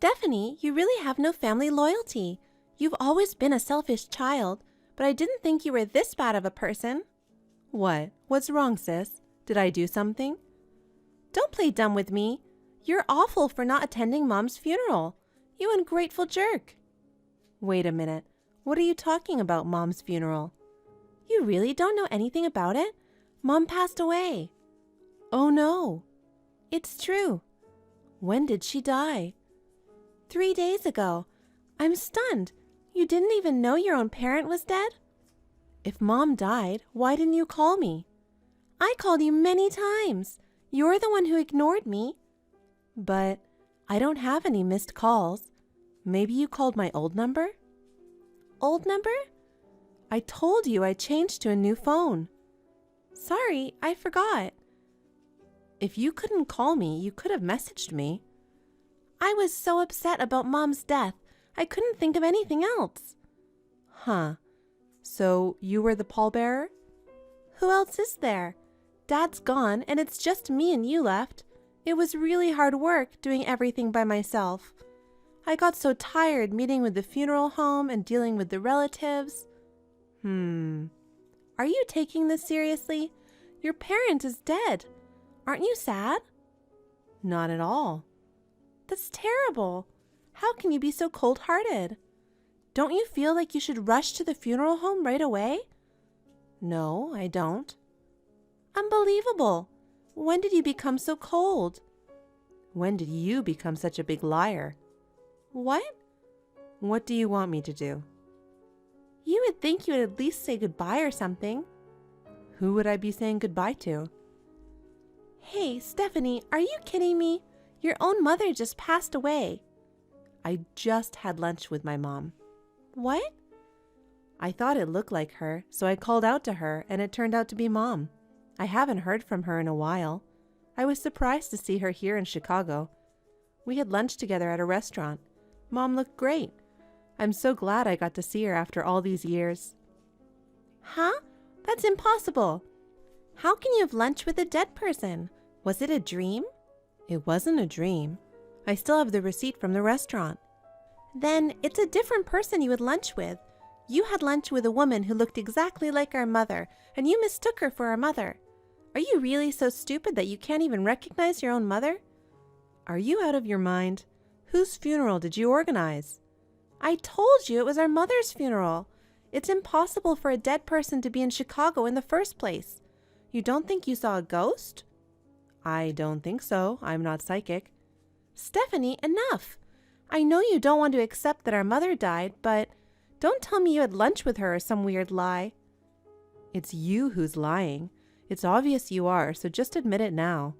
Stephanie, you really have no family loyalty. You've always been a selfish child, but I didn't think you were this bad of a person. What? What's wrong, sis? Did I do something? Don't play dumb with me. You're awful for not attending Mom's funeral. You ungrateful jerk. Wait a minute. What are you talking about, Mom's funeral? You really don't know anything about it? Mom passed away. Oh no. It's true. When did she die? 3 days ago. I'm stunned. You didn't even know your own parent was dead? If Mom died, why didn't you call me? I called you many times. You're the one who ignored me. But I don't have any missed calls. Maybe you called my old number? Old number? I told you I changed to a new phone. Sorry, I forgot. If you couldn't call me, you could have messaged me. I was so upset about Mom's death, I couldn't think of anything else. Huh. So you were the pallbearer? Who else is there? Dad's gone and it's just me and you left. It was really hard work doing everything by myself. I got so tired meeting with the funeral home and dealing with the relatives. Are you taking this seriously? Your parent is dead. Aren't you sad? Not at all. That's terrible. How can you be so cold-hearted? Don't you feel like you should rush to the funeral home right away? No, I don't. Unbelievable. When did you become so cold? When did you become such a big liar? What? What do you want me to do? You would think you would at least say goodbye or something. Who would I be saying goodbye to? Hey, Stephanie, are you kidding me? Your own mother just passed away. I just had lunch with my mom. What? I thought it looked like her, so I called out to her, and it turned out to be Mom. I haven't heard from her in a while. I was surprised to see her here in Chicago. We had lunch together at a restaurant. Mom looked great. I'm so glad I got to see her after all these years. Huh? That's impossible. How can you have lunch with a dead person? Was it a dream? It wasn't a dream. I still have the receipt from the restaurant. Then it's a different person you had lunch with. You had lunch with a woman who looked exactly like our mother, and you mistook her for our mother. Are you really so stupid that you can't even recognize your own mother? Are you out of your mind? Whose funeral did you organize? I told you it was our mother's funeral. It's impossible for a dead person to be in Chicago in the first place. You don't think you saw a ghost? I don't think so. I'm not psychic. Stephanie, enough. I know you don't want to accept that our mother died, but don't tell me you had lunch with her or some weird lie. It's you who's lying. It's obvious you are, so just admit it now.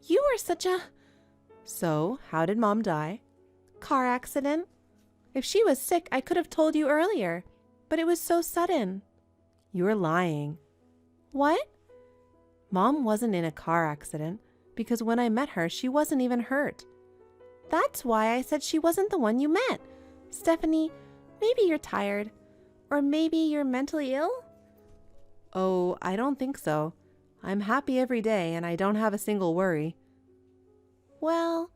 You are such a... So, how did Mom die? Car accident. If she was sick, I could have told you earlier, but it was so sudden. You're lying. What? Mom wasn't in a car accident because when I met her, she wasn't even hurt. That's why I said she wasn't the one you met. Stephanie, maybe you're tired. Or maybe you're mentally ill? Oh, I don't think so. I'm happy every day and I don't have a single worry. Well,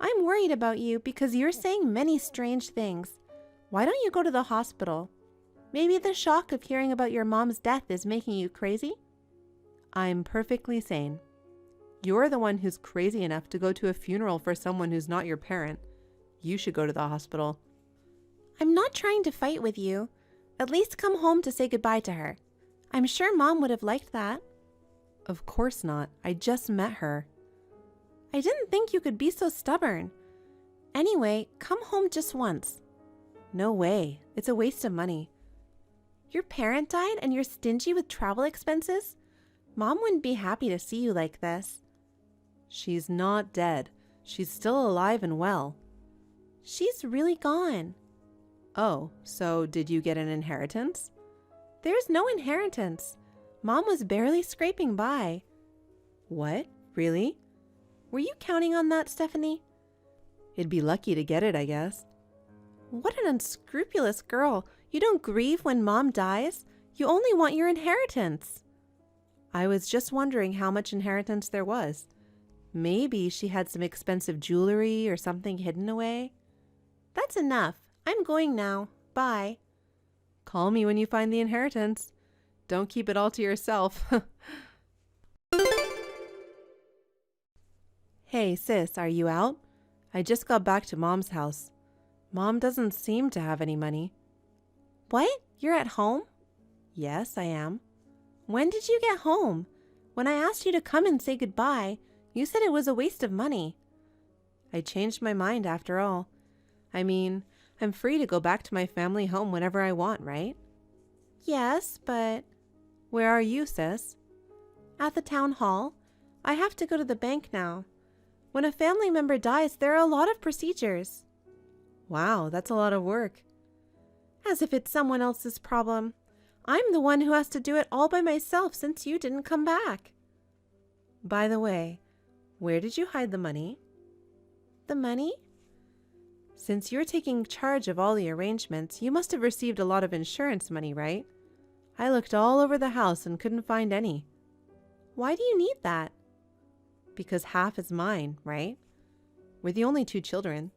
I'm worried about you because you're saying many strange things. Why don't you go to the hospital? Maybe the shock of hearing about your mom's death is making you crazy? I'm perfectly sane. You're the one who's crazy enough to go to a funeral for someone who's not your parent. You should go to the hospital. I'm not trying to fight with you. At least come home to say goodbye to her. I'm sure Mom would have liked that. Of course not. I just met her. I didn't think you could be so stubborn. Anyway, come home just once. No way. It's a waste of money. Your parent died and you're stingy with travel expenses? Mom wouldn't be happy to see you like this. She's not dead. She's still alive and well. She's really gone. Oh, so did you get an inheritance? There's no inheritance. Mom was barely scraping by. What? Really? Were you counting on that, Stephanie? It'd be lucky to get it, I guess. What an unscrupulous girl. You don't grieve when Mom dies. You only want your inheritance. I was just wondering how much inheritance there was. Maybe she had some expensive jewelry or something hidden away. That's enough. I'm going now. Bye. Call me when you find the inheritance. Don't keep it all to yourself. Hey, sis, are you out? I just got back to Mom's house. Mom doesn't seem to have any money. What? You're at home? Yes, I am. When did you get home? When I asked you to come and say goodbye, you said it was a waste of money. I changed my mind after all. I mean, I'm free to go back to my family home whenever I want, right? Yes, but... Where are you, sis? At the town hall. I have to go to the bank now. When a family member dies, there are a lot of procedures. Wow, that's a lot of work. As if it's someone else's problem. I'm the one who has to do it all by myself since you didn't come back. By the way, where did you hide the money? The money? Since you're taking charge of all the arrangements, you must have received a lot of insurance money, right? I looked all over the house and couldn't find any. Why do you need that? Because half is mine, right? We're the only 2 children.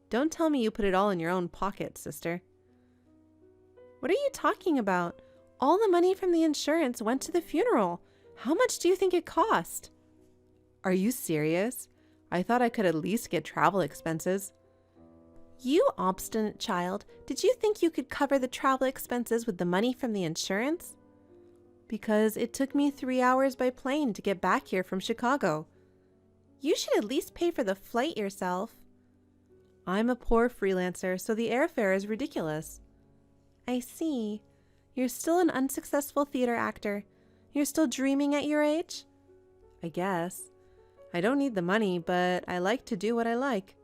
Don't tell me you put it all in your own pocket, sister. What are you talking about? All the money from the insurance went to the funeral. How much do you think it cost? Are you serious? I thought I could at least get travel expenses. You obstinate child. Did you think you could cover the travel expenses with the money from the insurance? Because it took me 3 hours by plane to get back here from Chicago. You should at least pay for the flight yourself. I'm a poor freelancer, so the airfare is ridiculous. I see. You're still an unsuccessful theater actor. You're still dreaming at your age? I guess. I don't need the money, but I like to do what I like.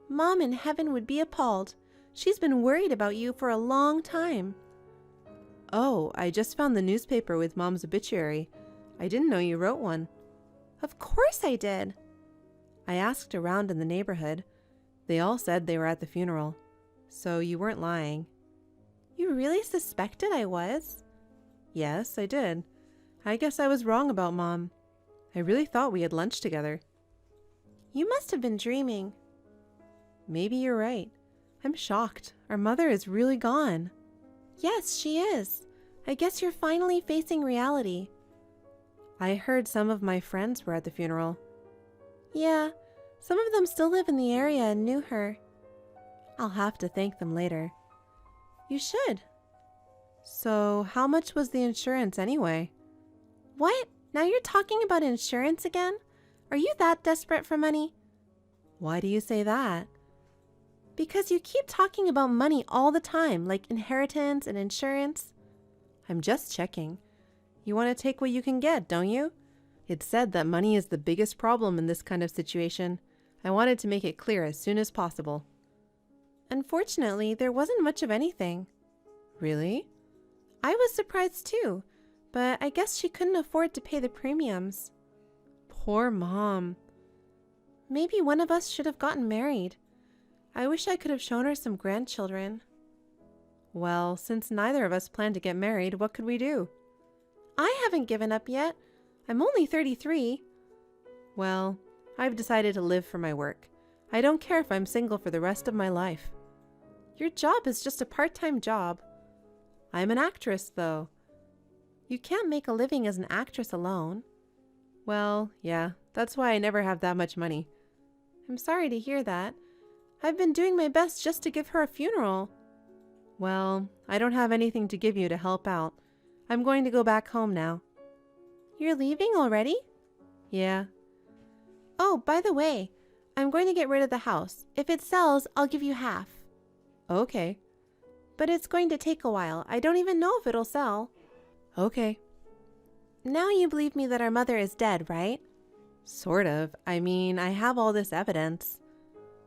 Mom in heaven would be appalled. She's been worried about you for a long time. Oh, I just found the newspaper with Mom's obituary. I didn't know you wrote one. Of course I did. I asked around in the neighborhood. They all said they were at the funeral. So you weren't lying. You really suspected I was? Yes, I did. I guess I was wrong about Mom. I really thought we had lunch together. You must have been dreaming. Maybe you're right. I'm shocked. Our mother is really gone. Yes, she is. I guess you're finally facing reality. I heard some of my friends were at the funeral. Yeah, some of them still live in the area and knew her. I'll have to thank them later. You should. So, how much was the insurance anyway? What? Now you're talking about insurance again? Are you that desperate for money? Why do you say that? Because you keep talking about money all the time, like inheritance and insurance. I'm just checking. You want to take what you can get, don't you? It's said that money is the biggest problem in this kind of situation. I wanted to make it clear as soon as possible. Unfortunately, there wasn't much of anything. Really? I was surprised too, but I guess she couldn't afford to pay the premiums. Poor Mom. Maybe one of us should have gotten married. I wish I could have shown her some grandchildren. Well, since neither of us plan to get married, what could we do? I haven't given up yet. I'm only 33. Well, I've decided to live for my work. I don't care if I'm single for the rest of my life. Your job is just a part-time job. I'm an actress, though. You can't make a living as an actress alone. Well, yeah, that's why I never have that much money. I'm sorry to hear that. I've been doing my best just to give her a funeral. Well, I don't have anything to give you to help out. I'm going to go back home now. You're leaving already? Yeah. Oh, by the way, I'm going to get rid of the house. If it sells, I'll give you half. Okay. But it's going to take a while. I don't even know if it'll sell. Okay. Now you believe me that our mother is dead, right? Sort of. I mean, I have all this evidence.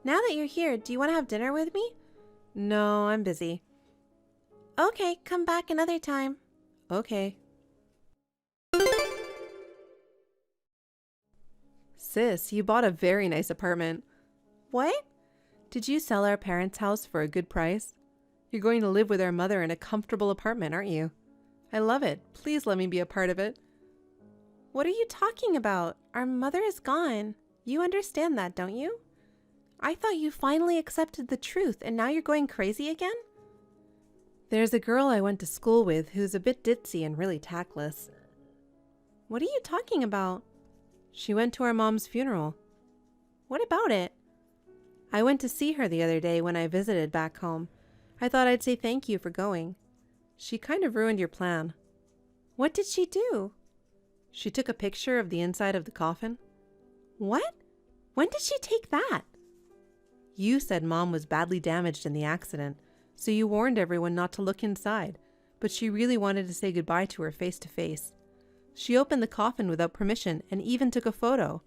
Now that you're here, do you want to have dinner with me? No, I'm busy. Okay, come back another time. Okay. Sis, you bought a very nice apartment. What? Did you sell our parents' house for a good price? You're going to live with our mother in a comfortable apartment, aren't you? I love it. Please let me be a part of it. What are you talking about? Our mother is gone. You understand that, don't you? I thought you finally accepted the truth and now you're going crazy again? There's a girl I went to school with who's a bit ditzy and really tactless. What are you talking about? She went to our mom's funeral. What about it? I went to see her the other day when I visited back home. I thought I'd say thank you for going. She kind of ruined your plan. What did she do? She took a picture of the inside of the coffin. What? When did she take that? You said Mom was badly damaged in the accident, so you warned everyone not to look inside, but she really wanted to say goodbye to her face to face. She opened the coffin without permission and even took a photo.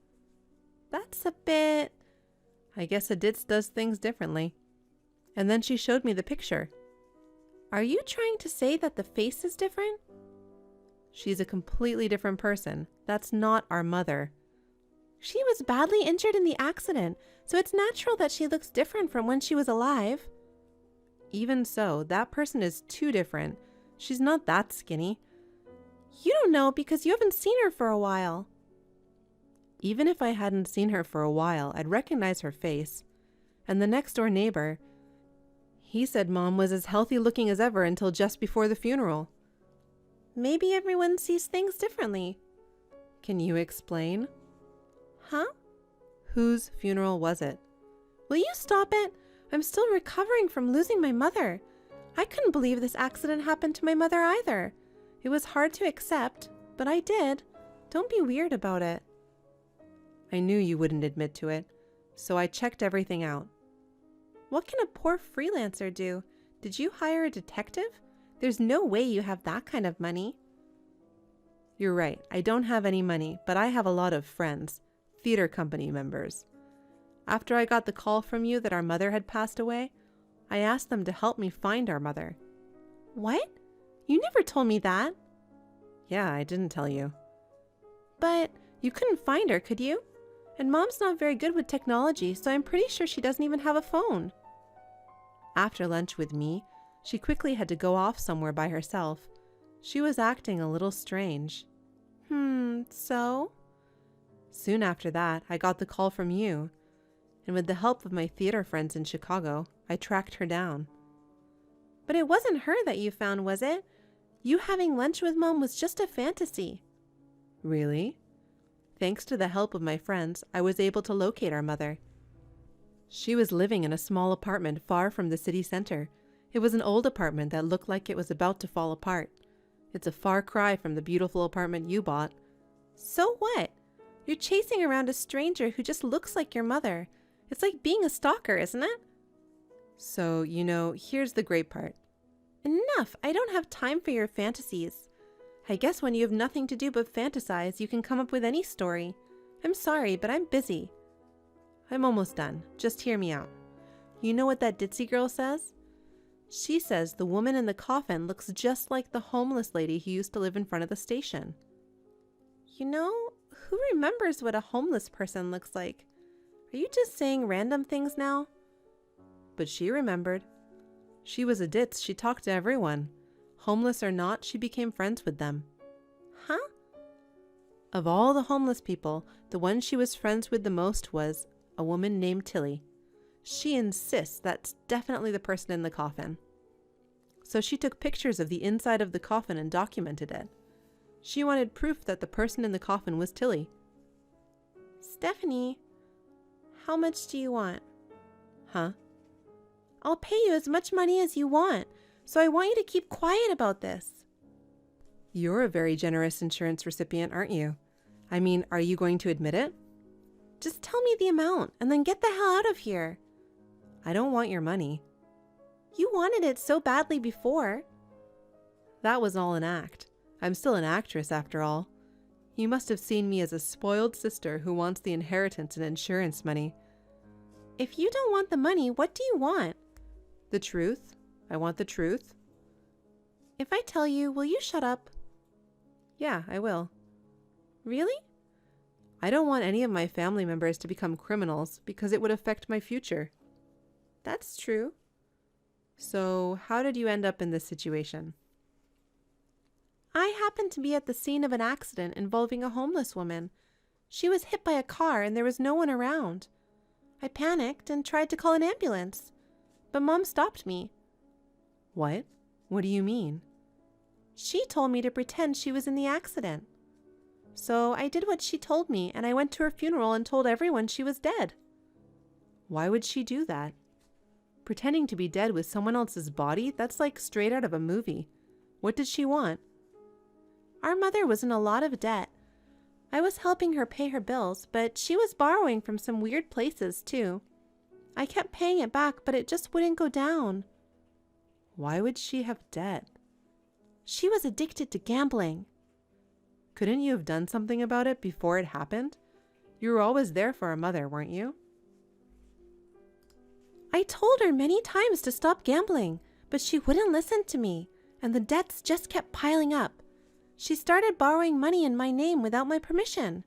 That's a bit... I guess a ditz does things differently. And then she showed me the picture. Are you trying to say that the face is different? She's a completely different person. That's not our mother. She was badly injured in the accident, so it's natural that she looks different from when she was alive. Even so, that person is too different. She's not that skinny. You don't know because you haven't seen her for a while. Even if I hadn't seen her for a while, I'd recognize her face. And the next door neighbor, he said Mom was as healthy looking as ever until just before the funeral. Maybe everyone sees things differently. Can you explain? Huh? Whose funeral was it? Will you stop it? I'm still recovering from losing my mother. I couldn't believe this accident happened to my mother either. It was hard to accept, but I did. Don't be weird about it. I knew you wouldn't admit to it, so I checked everything out. What can a poor freelancer do? Did you hire a detective? There's no way you have that kind of money. You're right, I don't have any money, but I have a lot of friends, theater company members. After I got the call from you that our mother had passed away, I asked them to help me find our mother. What? You never told me that. Yeah, I didn't tell you. But you couldn't find her, could you? And Mom's not very good with technology, so I'm pretty sure she doesn't even have a phone. After lunch with me, she quickly had to go off somewhere by herself. She was acting a little strange. So? Soon after that, I got the call from you, and with the help of my theater friends in Chicago, I tracked her down. But it wasn't her that you found, was it? You having lunch with Mom was just a fantasy. Really? Thanks to the help of my friends, I was able to locate our mother. She was living in a small apartment far from the city center. It was an old apartment that looked like it was about to fall apart. It's a far cry from the beautiful apartment you bought. So what? You're chasing around a stranger who just looks like your mother. It's like being a stalker, isn't it? So, here's the great part. Enough! I don't have time for your fantasies. I guess when you have nothing to do but fantasize, you can come up with any story. I'm sorry, but I'm busy. I'm almost done. Just hear me out. You know what that ditzy girl says? She says the woman in the coffin looks just like the homeless lady who used to live in front of the station. Who remembers what a homeless person looks like? Are you just saying random things now? But she remembered. She was a ditz. She talked to everyone. Homeless or not, she became friends with them. Huh? Of all the homeless people, the one she was friends with the most was a woman named Tilly. She insists that's definitely the person in the coffin. So she took pictures of the inside of the coffin and documented it. She wanted proof that the person in the coffin was Tilly. Stephanie, how much do you want? Huh? I'll pay you as much money as you want, so I want you to keep quiet about this. You're a very generous insurance recipient, aren't you? I mean, are you going to admit it? Just tell me the amount and then get the hell out of here. I don't want your money. You wanted it so badly before. That was all an act. I'm still an actress after all. You must have seen me as a spoiled sister who wants the inheritance and insurance money. If you don't want the money, what do you want? The truth. I want the truth. If I tell you, will you shut up? Yeah, I will. Really? I don't want any of my family members to become criminals because it would affect my future. That's true. So, how did you end up in this situation? I happened to be at the scene of an accident involving a homeless woman. She was hit by a car and there was no one around. I panicked and tried to call an ambulance, but Mom stopped me. What? What do you mean? She told me to pretend she was in the accident. So I did what she told me, and I went to her funeral and told everyone she was dead. Why would she do that? Pretending to be dead with someone else's body? That's like straight out of a movie. What did she want? Our mother was in a lot of debt. I was helping her pay her bills, but she was borrowing from some weird places too. I kept paying it back, but it just wouldn't go down. Why would she have debt? She was addicted to gambling. Couldn't you have done something about it before it happened? You were always there for our mother, weren't you? I told her many times to stop gambling, but she wouldn't listen to me, and the debts just kept piling up. She started borrowing money in my name without my permission.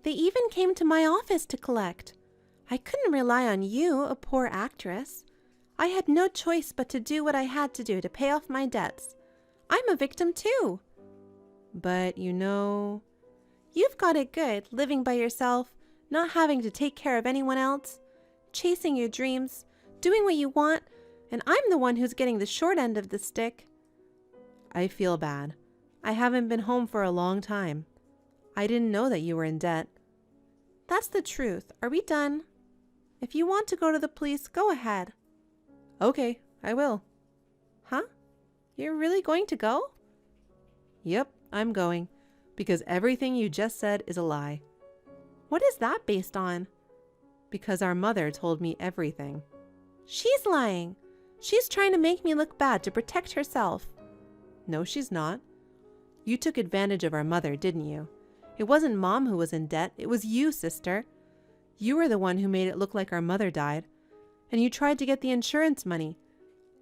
They even came to my office to collect. I couldn't rely on you, a poor actress. I had no choice but to do what I had to do to pay off my debts. I'm a victim too. But you know... You've got it good, living by yourself, not having to take care of anyone else, chasing your dreams, doing what you want, and I'm the one who's getting the short end of the stick. I feel bad. I haven't been home for a long time. I didn't know that you were in debt. That's the truth. Are we done? If you want to go to the police, go ahead. Okay, I will. Huh? You're really going to go? Yep, I'm going. Because everything you just said is a lie. What is that based on? Because our mother told me everything. She's lying. She's trying to make me look bad to protect herself. No, she's not. You took advantage of our mother, didn't you? It wasn't Mom who was in debt. It was you, sister. You were the one who made it look like our mother died. And you tried to get the insurance money.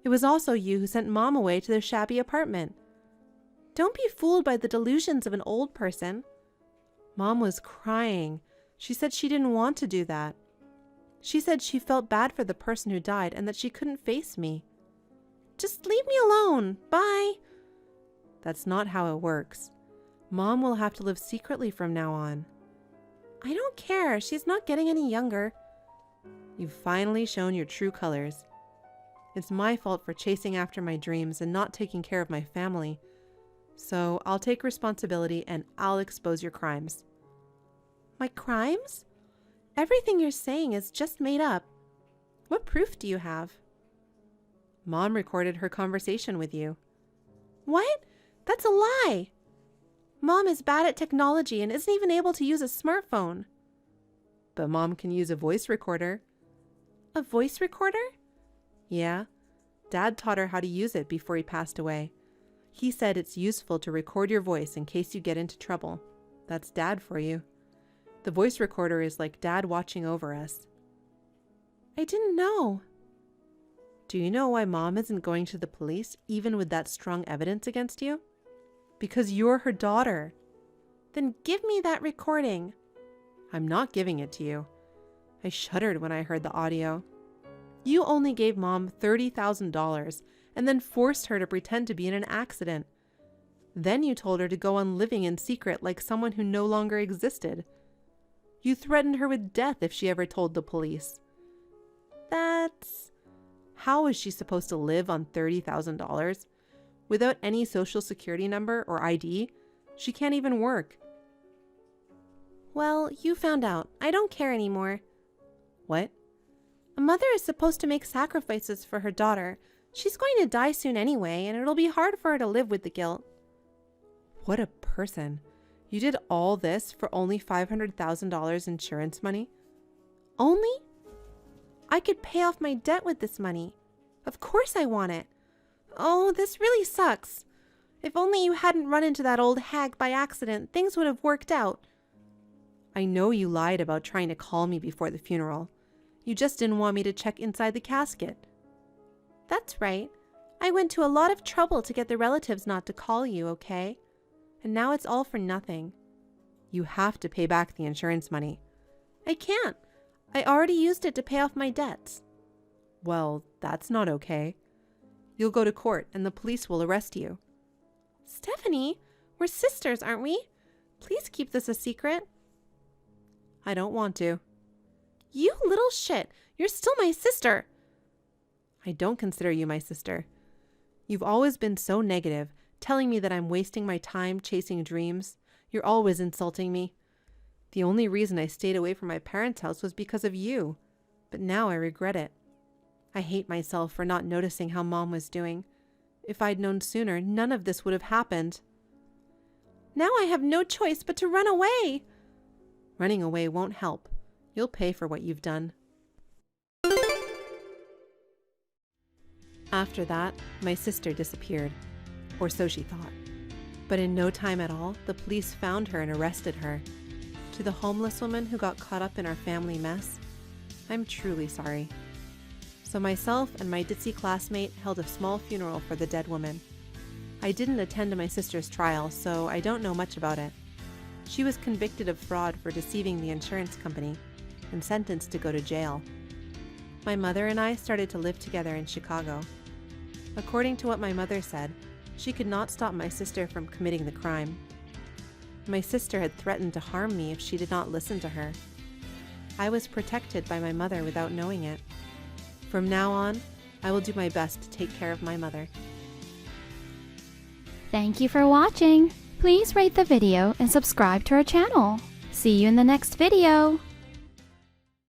It was also you who sent Mom away to the shabby apartment. Don't be fooled by the delusions of an old person. Mom was crying. She said she didn't want to do that. She said she felt bad for the person who died and that she couldn't face me. Just leave me alone. Bye. That's not how it works. Mom will have to live secretly from now on. I don't care. She's not getting any younger. You've finally shown your true colors. It's my fault for chasing after my dreams and not taking care of my family. So I'll take responsibility and I'll expose your crimes. My crimes? Everything you're saying is just made up. What proof do you have? Mom recorded her conversation with you. What? That's a lie. Mom is bad at technology and isn't even able to use a smartphone. But Mom can use a voice recorder. A voice recorder? Yeah. Dad taught her how to use it before he passed away. He said it's useful to record your voice in case you get into trouble. That's Dad for you. The voice recorder is like Dad watching over us. I didn't know. Do you know why Mom isn't going to the police, even with that strong evidence against you? Because you're her daughter. Then give me that recording. I'm not giving it to you. I shuddered when I heard the audio. You only gave Mom $30,000 and then forced her to pretend to be in an accident. Then you told her to go on living in secret like someone who no longer existed. You threatened her with death if she ever told the police. How is she supposed to live on $30,000? Without any social security number or ID? She can't even work. Well, you found out. I don't care anymore. What? A mother is supposed to make sacrifices for her daughter. She's going to die soon anyway, and it'll be hard for her to live with the guilt. What a person. You did all this for only $500,000 insurance money? Only? I could pay off my debt with this money. Of course I want it. Oh, this really sucks. If only you hadn't run into that old hag by accident, things would have worked out. I know you lied about trying to call me before the funeral. You just didn't want me to check inside the casket. That's right. I went to a lot of trouble to get the relatives not to call you, okay? And now it's all for nothing. You have to pay back the insurance money. I can't. I already used it to pay off my debts. Well, that's not okay. You'll go to court and the police will arrest you. Stephanie, We're sisters, aren't we? Please keep this a secret. I don't want to. You little shit! You're still my sister! I don't consider you my sister. You've always been so negative, telling me that I'm wasting my time chasing dreams. You're always insulting me. The only reason I stayed away from my parents' house was because of you, but now I regret it. I hate myself for not noticing how Mom was doing. If I'd known sooner, none of this would have happened. Now I have no choice but to run away. Running away won't help. You'll pay for what you've done. After that, my sister disappeared, or so she thought. But in no time at all, the police found her and arrested her. To the homeless woman who got caught up in our family mess, I'm truly sorry. So myself and my ditzy classmate held a small funeral for the dead woman. I didn't attend my sister's trial, so I don't know much about it. She was convicted of fraud for deceiving the insurance company and sentenced to go to jail. My mother and I started to live together in Chicago. According to what my mother said, she could not stop my sister from committing the crime. My sister had threatened to harm me if she did not listen to her. I was protected by my mother without knowing it. From now on, I will do my best to take care of my mother. Thank you for watching. Please rate the video and subscribe to our channel. See you in the next video.